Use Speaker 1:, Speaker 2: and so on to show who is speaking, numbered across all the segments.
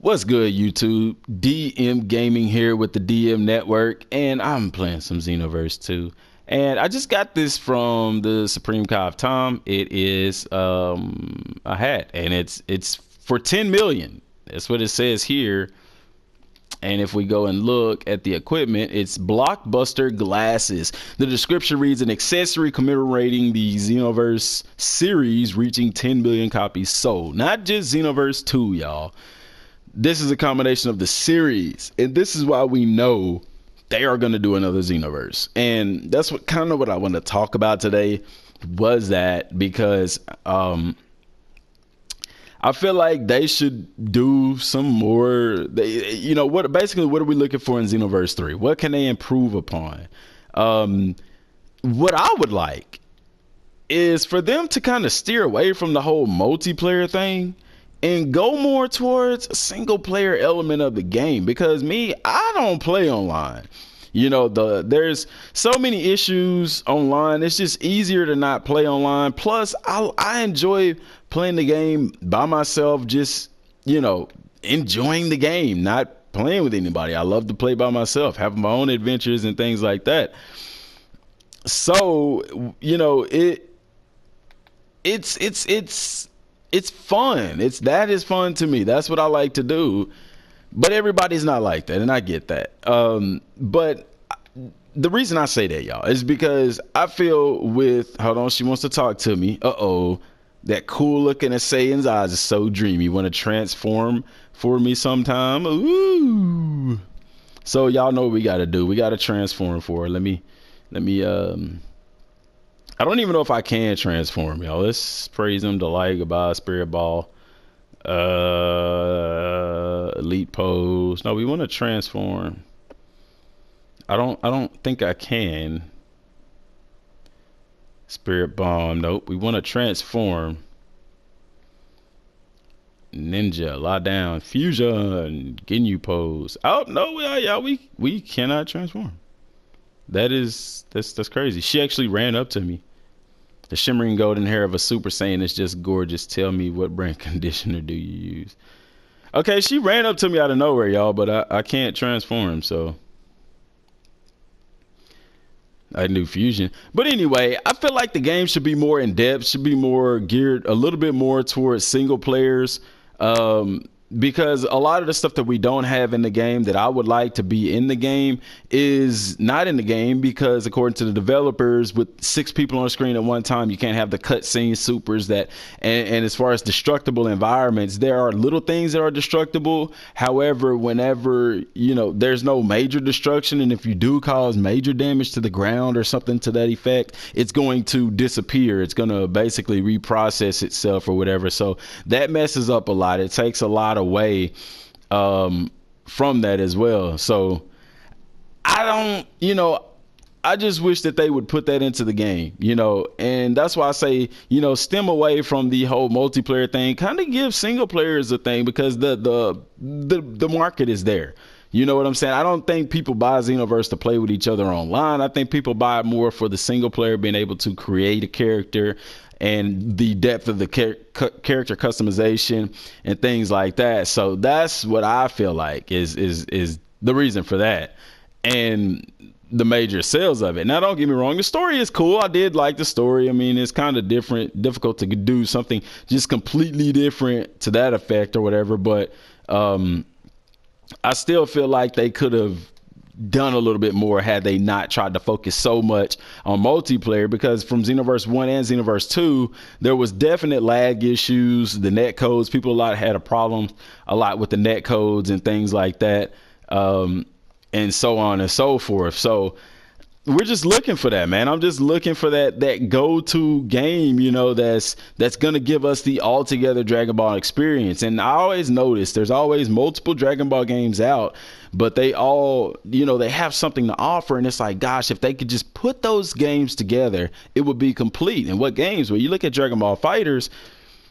Speaker 1: What's good, YouTube? DM Gaming here with the DM Network, and I'm playing some Xenoverse 2. And I just got this from the Supreme Kai of Time. It is a hat, and it's for 10 million. That's what it says here. And if we go and look at the equipment, it's blockbuster glasses. The description reads an accessory commemorating the Xenoverse series reaching 10 million copies sold. Not just Xenoverse 2, y'all. This is a combination of the series, and this is why we know they are going to do another Xenoverse. And that's what I want to talk about today, was that because I feel like they should do some more. What are we looking for in Xenoverse 3? What can they improve upon? What I would like is for them to kind of steer away from the whole multiplayer thing and go more towards a single player element of the game, because I don't play online. There's so many issues online. It's just easier to not play online. Plus, I enjoy playing the game by myself, just, enjoying the game, not playing with anybody. I love to play by myself, have my own adventures and things like that. So, it's fun. That is fun to me. That's what I like to do. But everybody's not like that, and I get that. But the reason I say that, y'all, is because I feel hold on, she wants to talk to me. That cool looking Saiyan's eyes is so dreamy. Want to transform for me sometime? Ooh. So y'all know what we got to do. We got to transform for her. Let me. I don't even know if I can transform, y'all. Let's praise him, delight, goodbye, spirit ball, elite pose. No, we want to transform. I don't think I can. Spirit bomb. Nope. We want to transform. Ninja, lie down, fusion, Ginyu pose. Oh no, yeah, we cannot transform. That's crazy. She actually ran up to me. The shimmering golden hair of a Super Saiyan is just gorgeous. Tell me, what brand conditioner do you use? Okay, she ran up to me out of nowhere, y'all, but I can't transform, so I knew fusion. But anyway, I feel like the game should be more in depth, should be more geared a little bit more towards single players. Because a lot of the stuff that we don't have in the game that I would like to be in the game is not in the game, because according to the developers, with 6 people on the screen at one time, you can't have the cutscene supers and as far as destructible environments, there are little things that are destructible. However, whenever, there's no major destruction, and if you do cause major damage to the ground or something to that effect, it's going to disappear. It's going to basically reprocess itself or whatever. So that messes up a lot. It takes a lot away from that as well. So I just wish that they would put that into the game, and that's why I say, stem away from the whole multiplayer thing, kind of give single players a thing, because the market is there. You know what I'm saying? I don't think people buy Xenoverse to play with each other online. I think people buy it more for the single player, being able to create a character and the depth of the character customization and things like that. So that's what I feel like is the reason for that, and the major sales of it. Now, don't get me wrong, the story is cool. I did like the story. I mean, it's kind of difficult to do something just completely different to that effect or whatever. But I still feel like they could have done a little bit more had they not tried to focus so much on multiplayer, because from Xenoverse 1 and Xenoverse 2 there was definite lag issues. The net codes, people had a problem a lot with the net codes and things like that, and so on and so forth. So we're just looking for that, man. I'm just looking for that go-to game, that's gonna give us the altogether Dragon Ball experience. And I always notice there's always multiple Dragon Ball games out, but they all, they have something to offer, and it's like, gosh, if they could just put those games together, it would be complete. And what games? Well, you look at Dragon Ball FighterZ,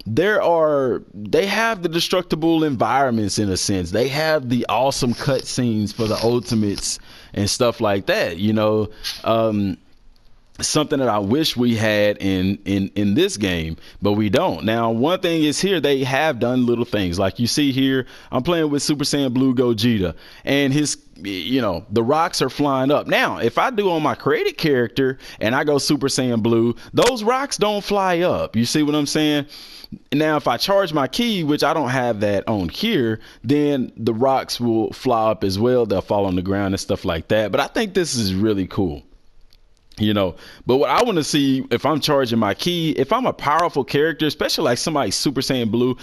Speaker 1: they have the destructible environments in a sense. They have the awesome cutscenes for the ultimates and stuff like that. something that I wish we had in this game, but we don't. Now, one thing is here, they have done little things. Like you see here, I'm playing with Super Saiyan Blue Gogeta, and his, the rocks are flying up. Now, if I do on my created character and I go Super Saiyan Blue, those rocks don't fly up. You see what I'm saying? Now, if I charge my key, which I don't have that on here, then the rocks will fly up as well. They'll fall on the ground and stuff like that. But I think this is really cool. But what I want to see, if I'm charging my key, if I'm a powerful character, especially like somebody Super Saiyan Blue,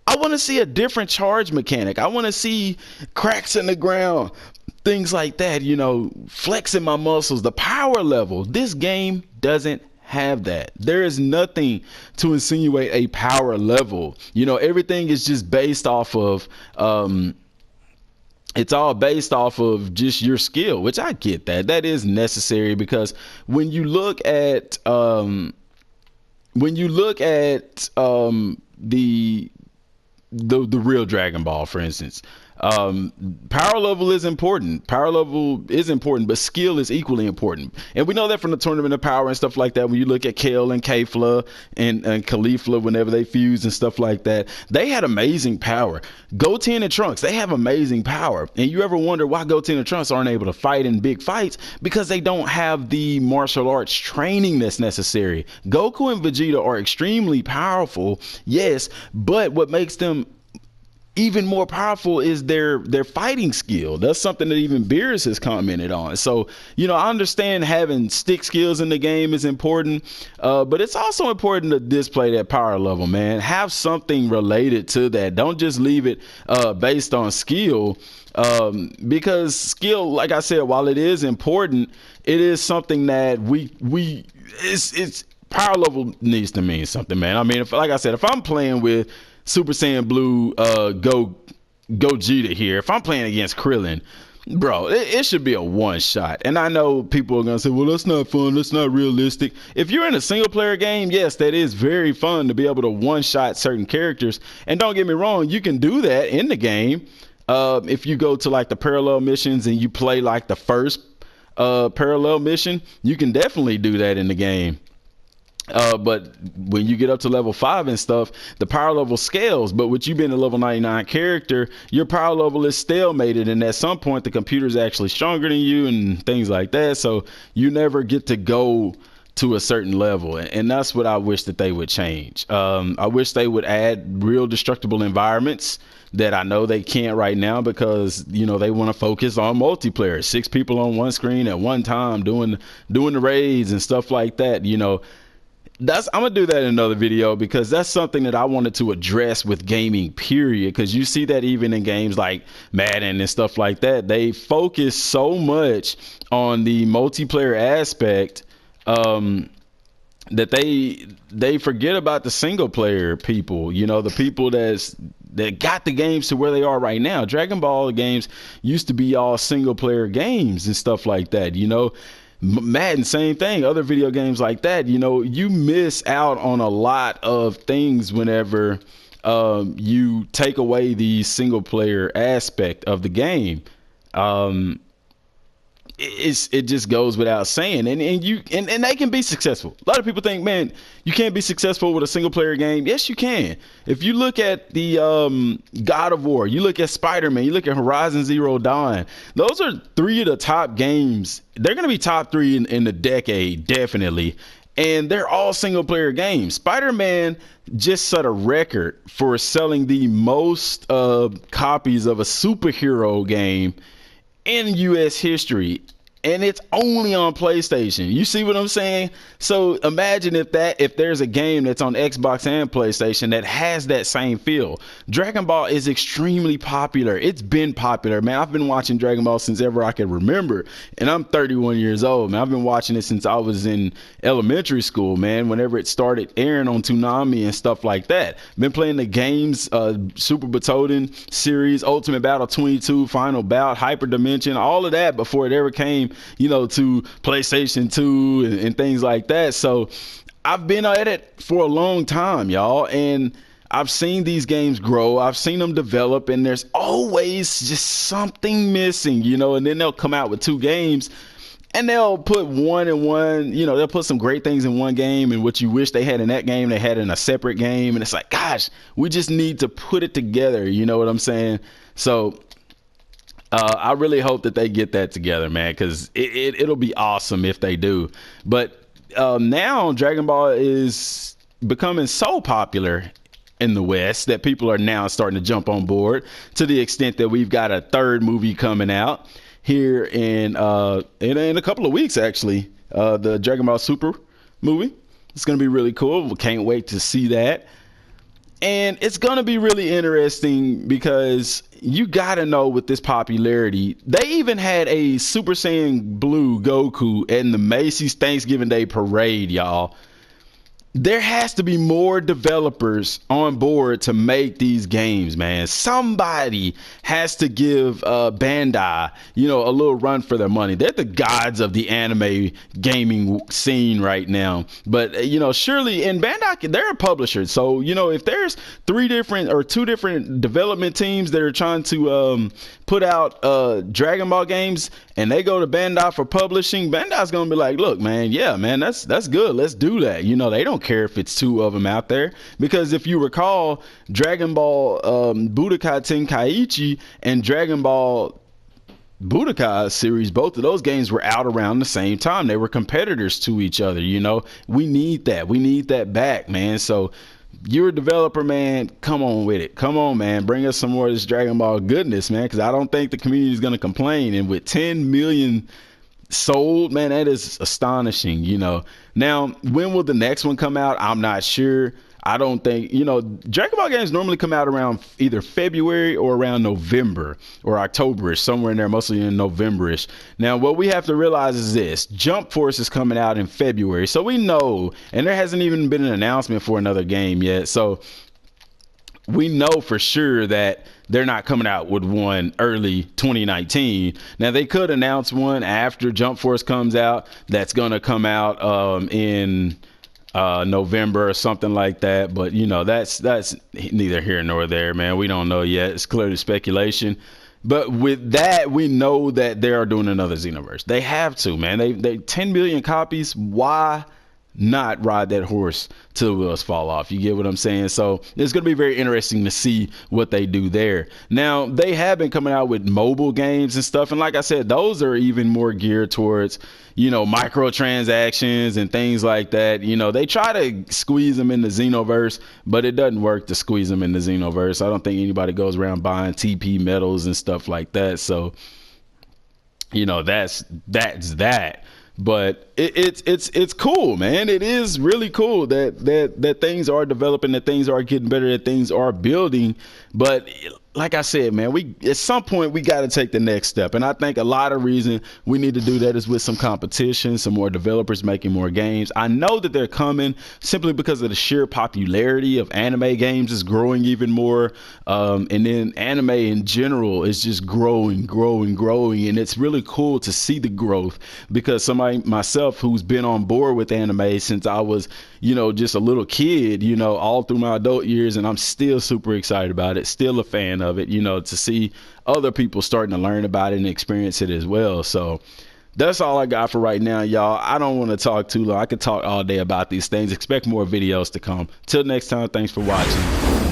Speaker 1: I want to see a different charge mechanic. I want to see cracks in the ground, things like that, flexing my muscles, the power level. This game doesn't have that. There is nothing to insinuate a power level. Everything is just based off of it's all based off of just your skill, which I get that is necessary, because when you look at the real Dragon Ball, for instance, power level is important. But skill is equally important. And we know that from the Tournament of Power and stuff like that. When you look at Kale and Kefla and Caulifla, whenever they fused and stuff like that, they had amazing power. Goten and Trunks, they have amazing power. And you ever wonder why Goten and Trunks aren't able to fight in big fights? Because they don't have the martial arts training that's necessary. Goku and Vegeta are extremely powerful, yes, but what makes them even more powerful is their fighting skill. That's something that even Beerus has commented on. So, I understand having stick skills in the game is important, but it's also important to display that power level, man. Have something related to that. Don't just leave it based on skill, because skill, like I said, while it is important, it is something that it's power level needs to mean something, man. I mean, if I'm playing with Super Saiyan Blue Gogeta here, if I'm playing against Krillin, bro, it should be a one shot. And I know people are gonna say, well, that's not fun, that's not realistic. If you're in a single player game, yes, that is very fun to be able to one shot certain characters. And don't get me wrong, you can do that in the game. If you go to like the parallel missions and you play like the first parallel mission, you can definitely do that in the game. But when you get up to level 5 and stuff, the power level scales. But with you being a level 99 character, your power level is stalemated, and at some point the computer is actually stronger than you and things like that. So you never get to go to a certain level, and that's what I wish that they would change. I wish they would add real destructible environments that I know they can't right now, because they want to focus on multiplayer, 6 people on one screen at one time doing the raids and stuff like that. I'm gonna do that in another video, because that's something that I wanted to address with gaming, period. Because you see that even in games like Madden and stuff like that, they focus so much on the multiplayer aspect that they forget about the single player people. The people that got the games to where they are right now. Dragon Ball games used to be all single player games and stuff like that. Madden, same thing. Other video games like that, you miss out on a lot of things whenever you take away the single player aspect of the game. It just goes without saying, and they can be successful. A lot of people think, man, you can't be successful with a single player game. Yes, you can. If you look at the God of War, you look at Spider-Man, you look at Horizon Zero Dawn, those are 3 of the top games. They're going to be top 3 in the decade, definitely. And they're all single player games. Spider-Man just set a record for selling the most copies of a superhero game in US history, and it's only on PlayStation. You see what I'm saying? So imagine if there's a game that's on Xbox and PlayStation that has that same feel. Dragon Ball is extremely popular. It's been popular, man. I've been watching Dragon Ball since ever I can remember, and I'm 31 years old, man. I've been watching it since I was in elementary school, man, whenever it started airing on Toonami and stuff like that. Been playing the games, Super Butoden series, Ultimate Battle 22, Final Bout, Hyper Dimension, all of that before it ever came to PlayStation 2 and things like that. So I've been at it for a long time, y'all, and I've seen these games grow. I've seen them develop, and there's always just something missing, and then they'll come out with 2 games and they'll put one in one, you know, they'll put some great things in one game, and what you wish they had in that game, they had in a separate game. And it's like, gosh, we just need to put it together. You know what I'm saying? So I really hope that they get that together, man, because it'll be awesome if they do. But now Dragon Ball is becoming so popular in the West that people are now starting to jump on board, to the extent that we've got a third movie coming out here in a couple of weeks, actually. The Dragon Ball Super movie. It's going to be really cool. We can't wait to see that. And it's going to be really interesting because you got to know, with this popularity, they even had a Super Saiyan Blue Goku in the Macy's Thanksgiving Day Parade, y'all. There has to be more developers on board to make these games, man. Somebody has to give Bandai, you know, a little run for their money. They're the gods of the anime gaming scene right now. But, you know, surely, and Bandai, they're a publisher. So, you know, if there's two different development teams that are trying to put out Dragon Ball games, and they go to Bandai for publishing, Bandai's gonna be like, look, man, yeah, man, that's good. Let's do that. You know, they don't care if it's two of them out there, because if you recall, Dragon Ball Budokai Tenkaichi and Dragon Ball Budokai series, both of those games were out around the same time. They were competitors to each other. You know, we need that back, man. So you're a developer, man, come on with it. Come on, man, bring us some more of this Dragon Ball goodness, man, because I don't think the community is going to complain. And with 10 million sold, man, that is astonishing. You know, now when will the next one come out? I'm not sure. I don't think, you know, Dragon Ball games normally come out around either February or around November or Octoberish, somewhere in there, mostly in Novemberish. Now, what we have to realize is this: Jump Force is coming out in February. So we know, and there hasn't even been an announcement for another game yet. So we know for sure that they're not coming out with one early 2019. Now, they could announce one after Jump Force comes out that's going to come out in November or something like that. But, you know, that's neither here nor there, man. We don't know yet. It's clearly speculation. But with that, we know that they are doing another Xenoverse. They have to, man. They 10 million copies. Why not ride that horse till the wheels fall off? You get what I'm saying? So it's going to be very interesting to see what they do there. Now, they have been coming out with mobile games and stuff, and like I said, those are even more geared towards, you know, microtransactions and things like that. You know, they try to squeeze them in the Xenoverse, but it doesn't work to squeeze them in the Xenoverse. I don't think anybody goes around buying TP medals and stuff like that. So, you know, that's that. But it's cool, man. It is really cool that things are developing, that things are getting better, that things are building. But like I said, man, we at some point we got to take the next step, and I think a lot of reason we need to do that is with some competition, some more developers making more games. I know that they're coming simply because of the sheer popularity of anime games is growing even more, and then anime in general is just growing, and it's really cool to see the growth, because somebody myself who's been on board with anime since I was, you know, just a little kid, you know, all through my adult years, and I'm still super excited about it, still a fan of it, you know, to see other people starting to learn about it and experience it as well. So that's all I got for right now, y'all. I don't want to talk too long. I could talk all day about these things. Expect more videos to come. Till next time, thanks for watching.